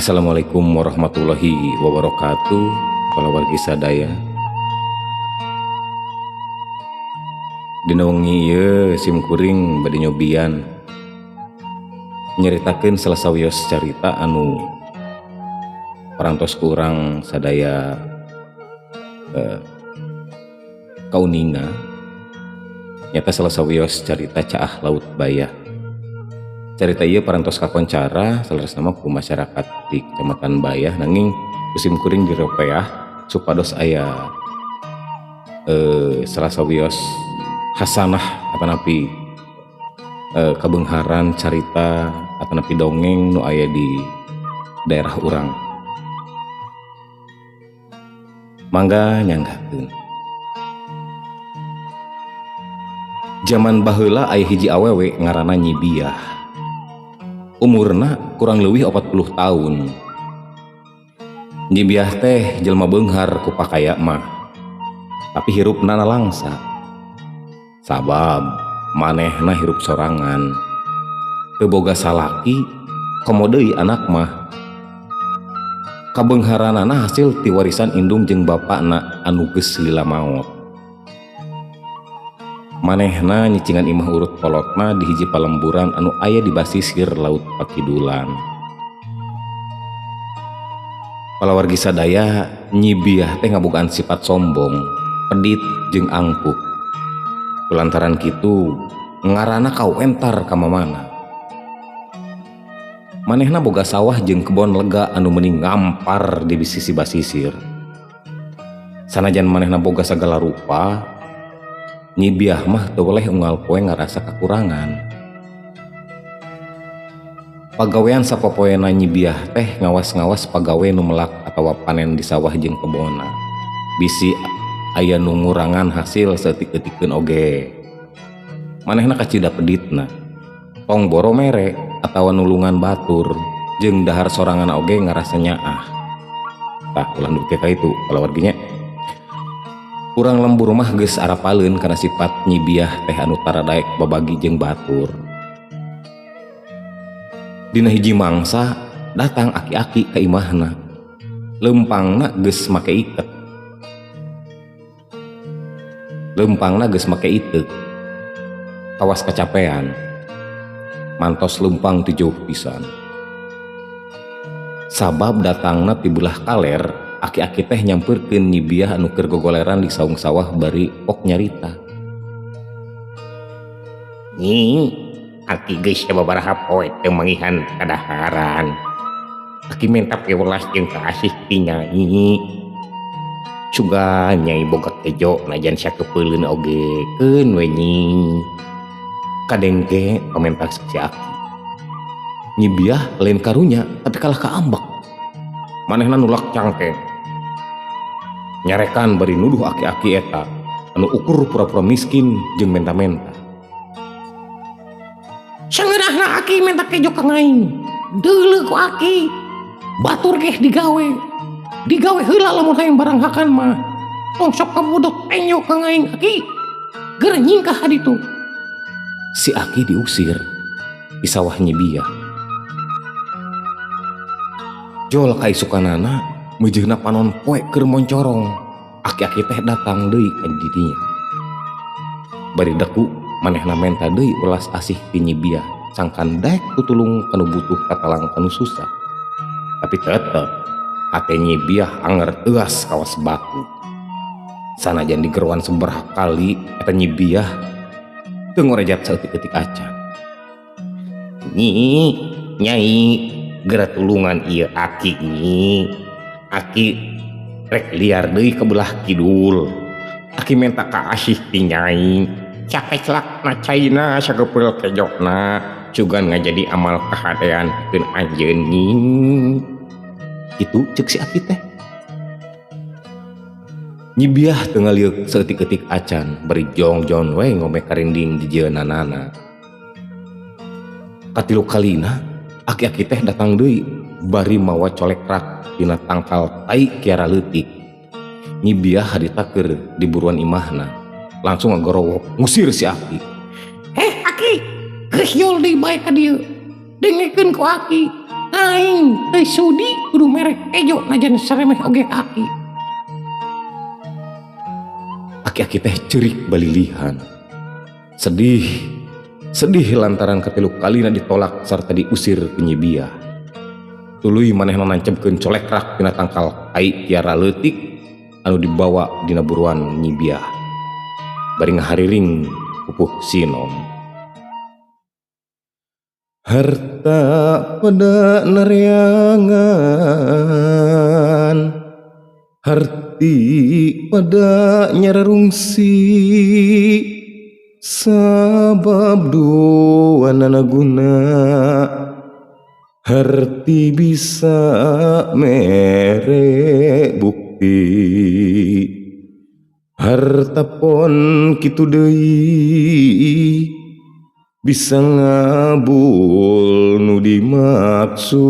Assalamualaikum warahmatullahi wabarakatuh. Para wargi sadaya, dina wengi ieu simkuring bade nyobian nyaritakeun salah sawios carita anu parantos ku urang sadaya kauninga. Nyata salah sawios carita Caah Laut Bayah. Carita ieu parantos kakoncara salasna ku masyarakat di Kecamatan Bayah, nanging musim kuring diropeah supados aya salah sawios hasanah atanapi kabeungharan carita atanapi dongeng nu aya di daerah urang. Mangga nyanggakeun. Zaman baheula aya hiji awewe ngaranna Nyi Biah. Umurna kurang leuwih 40 tahun. Nyi Biah teh jelema beunghar ku pakaya mah, tapi hirupna langsa. Sabab manehna hirup sorangan, teu boga salaki, komo deui anak mah. Kabeungharanana hasil ti warisan indung jeung bapakna anu geus lila maot. Manehna nyicingan imah urut polotna di hiji palemburan anu aya di basisir Laut Pakidulan. Palawargi sadaya, Nyi Biah teh ngabogaan sifat sombong, pedit jeung angkuh. Kulantaran kitu ngaranna kawentar ka mamana. Manehna boga sawah jeung kebon lega anu meuning ngampar di sisi basisir. Sanajan manehna boga sagala rupa, Nyi Biah mah teu boleh unggal poe ngarasa kakurangan. Pagawean sapopoena Nyi Biah teh ngawas-ngawas pagawe nu melak atawa panen di sawah jeung kebonna. Bisi aya nu ngurangan hasil saeutik-eutikeun oge. Manehna kacida peditna, tong boro mere atawa nulungan batur jeung dahar sorangan oge ngarasa nyaah. Tah ulah nu ka itu kalawarginya. Urang lembur mah geus arapaleun kana sifat Nyi Biah teh anu taradaek babagi jeung batur. Dina hiji mangsa datang aki-aki ka imahna. Lempangna geus make iket. Lempangna geus make itek. Kawas kacapean. Mantos lempang ti jauh pisan. Sabab datangna ti belah kaler, aki-aki teh nyampeurkeun Nyi Biah anu keur gogoleran di saung sawah bari pok nyarita. Nyi, aki geus sababaraha poe teu mangihan kadaharan. Aki mentap ke welas jeung kaasih ti Nyai. Suga Nyai boga kejo najan sakepeuleuan oge keun we Nyi. Kadengke komentar si aki. Nyi Biah lain karunya tapi kalah kaambek. Manehna nulak cangkeng. Nyarekan bari nuduh aki-aki eta anu ukur pura-pura miskin jeung menta-menta. Sangeunahna aki menta kejo ka aing. Deuleu ku aki. Batur geh digawe heula lamun hayang baranghakan mah. Tong sok kabudut penyo ka aing aki. Geur nyingkah haditu. Si aki diusir di sawah Nyi Biah. Jol kaisukanana meujeuhna panon poe keur moncorong. Aki-aki teh datang deui ka didinya. Bari deku manehna menta deui ulas asih ti Nyi Biah, sangkan daek tutulung kanu butuh katalang kanu susah. Tapi tetep hate Nyi Biah anger euas kawas batu. Sanajan digeruan sabaraha kali eta Nyi Biah teu ngorejat saeutik-eutik acan. Nyi, Nyai, geura tulungan ieu aki Nyi. Aki rek liar deui ke belah kidul. Aki menta kaasih ti Nyai. Cakeclakna caina sageupel kejokna cugan ngajadi amal kahadean pikeun anjeun Nyi. Itu ceuk si aki teh. Nyi Biah teu ngaliuk saeutik-eutik acan, bari jong-jong we ngome karinding di jeunanana. Katilu kalina aki-aki teh datang deui bari mawa colekrak dina tangkal tai kiara leutik. Nyi Biah harita keur diburuan imahna, langsung ngagorowok ngusir si aki. Aki, geus yol deui bae ka dieu. Dengekeun ku aki. aing teu sudi kudu merek ejo najan saremeh oge kaki. Aki-aki teh cerik balilihan. Sedih lantaran katilu kalina ditolak sarta diusir ke Nyi Biah. Tuluy manehna nancebkeun colek rak tina tangkal kai tiara leutik anu dibawa dina buruan Nyi Biah. Bari ngahariring pupuh sinom. Harta pada nareangan, harti pada nyararungsi, sabab duanana guna, harti bisa mere bukti, harta pon kitu deui bisa ngabul nu dimaksud,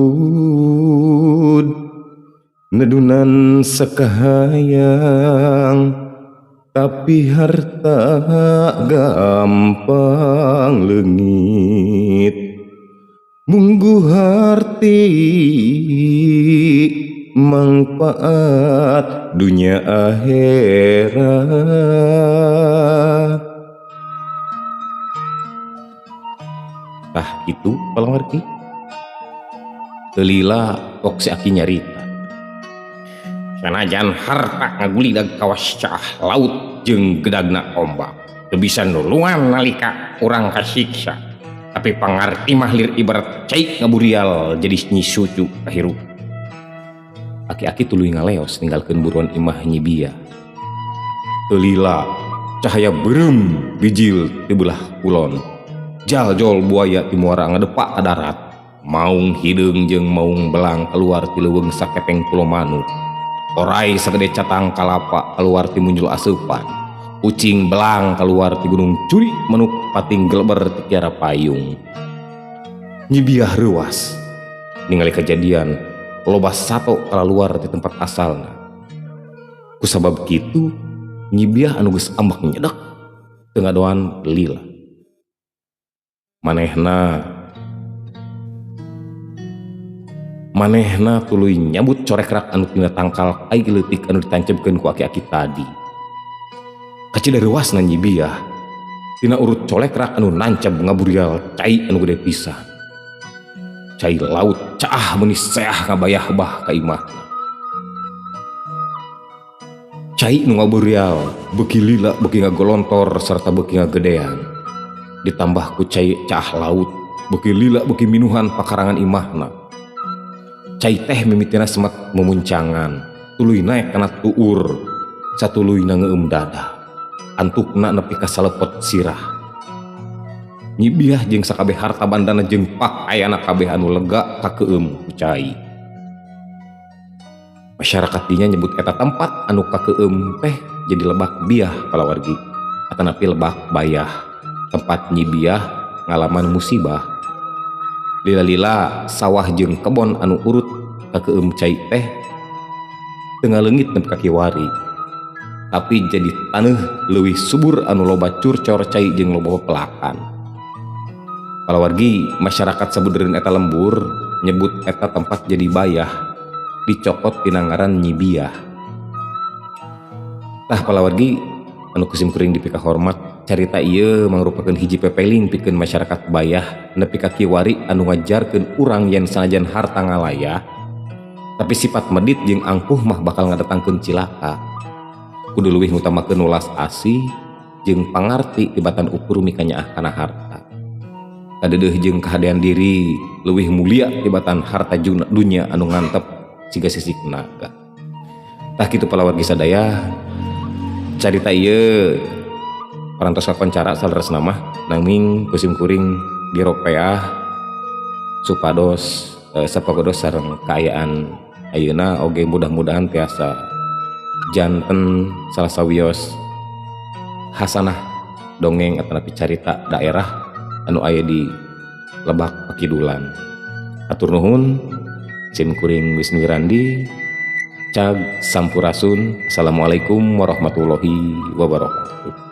nedunan sakahayang tapi harta gampang leungit. Munggu harti manfaat dunia akhirat. Tah itu palawargi telila kok si Aki nyarita. Sanajan harta ngagulidag kawas caah laut jeung gedagna ombak teu bisa nulungan nalika urang kasiksa, tapi pangarti mah lir ibarat cai ngaburial jadi nyi sucu kahirup. Aki-aki tuluy ngaleos ninggalkeun buruan imah Nyi Biah. Telila cahaya berem bijil di belah kulon, jaljol buaya ti muara ngadepak ka darat, maung hideung jeung maung belang keluar ti leuweung sakepeng pulo Manu, orai sagede catang kalapa keluar ti munjul aseupan, ucing belang keluar ti gunung Curi, manuk pating geleber ti kiara payung. Nyi Biah reuas ningali kejadian loba sato kalaluar ti tempat asalna. Kusabab kitu Nyi Biah anu geus ambek nyedek teu ngadoan lila. Manehna tuluy nyabut corek rak anu tina tangkal kai leutik anu ditancapkeun ku aki-aki tadi. Kacidareuasna Nyi Biah tina urut colek rak anu nancap ngaburial cai anu gede pisan. Cai laut caah meuni seah ngabayah-bah ka imahna. Cai nu ngaburial beuki lila beuki ngagolontor sarta beuki ngagedean. Ditambah ku cai caah laut beuki lila beuki minuhan pakarangan imahna. Cai teh mimitina semat memuncangan, tuluy naek kana tuur, satuluyna ngeueum dada, antukna nepi ka salepot sirah. Nyi Biah jeung sakabeh harta bandana jeung pakaiana kabeh anu lega kakeueum ku cai. Masyarakat dinya nyebut eta tempat anu kakeueum teh jadi Lebak Biah palawargi, atanapi Lebak Bayah, tempat Nyi Biah ngalaman musibah. Lila-lila sawah jeung kebon anu urut kakeueum cai teh teu ngaleungit nepi ka kiwari, tapi jadi taneuh leuwih subur anu loba curcor cai jeung loba pelakan. Palawargi masyarakat sabudeureun eta lembur nyebut eta tempat jadi Bayah, dicokot tina ngaran Nyi Biah. Tah palawargi anu kusim kuring dipika hormat, carita ieu mangrupakeun hiji pepeling pikeun masyarakat Bayah nepi ka kiwari anu ngajarkeun urang yen sanajan harta ngalaya, tapi sifat medit jeung angkuh mah bakal ngadatangkeun cilaka. Kudu leuwih ngutamakeun welas asih jeung pangarti tibatan ukur mikanyaah kana harta. Kadeudeuh jeung kahadean diri leuwih mulia tibatan harta dunya anu ngantep siga sisik naga. Tah kitu palawargi sadaya, carita ieu parantos kakoncara saleresna mah nanging kusim kuring diropeah supados sapagodos sareng kaayaan ayeuna oge mudah-mudahan tiasa janten salah sawios hasanah dongeng atanapi carita daerah anu aya di Lebak Pakidulan. Atur nuhun, sim kuring Wisnu Wirandi, cag sampurasun. Assalamualaikum warahmatullahi wabarakatuh.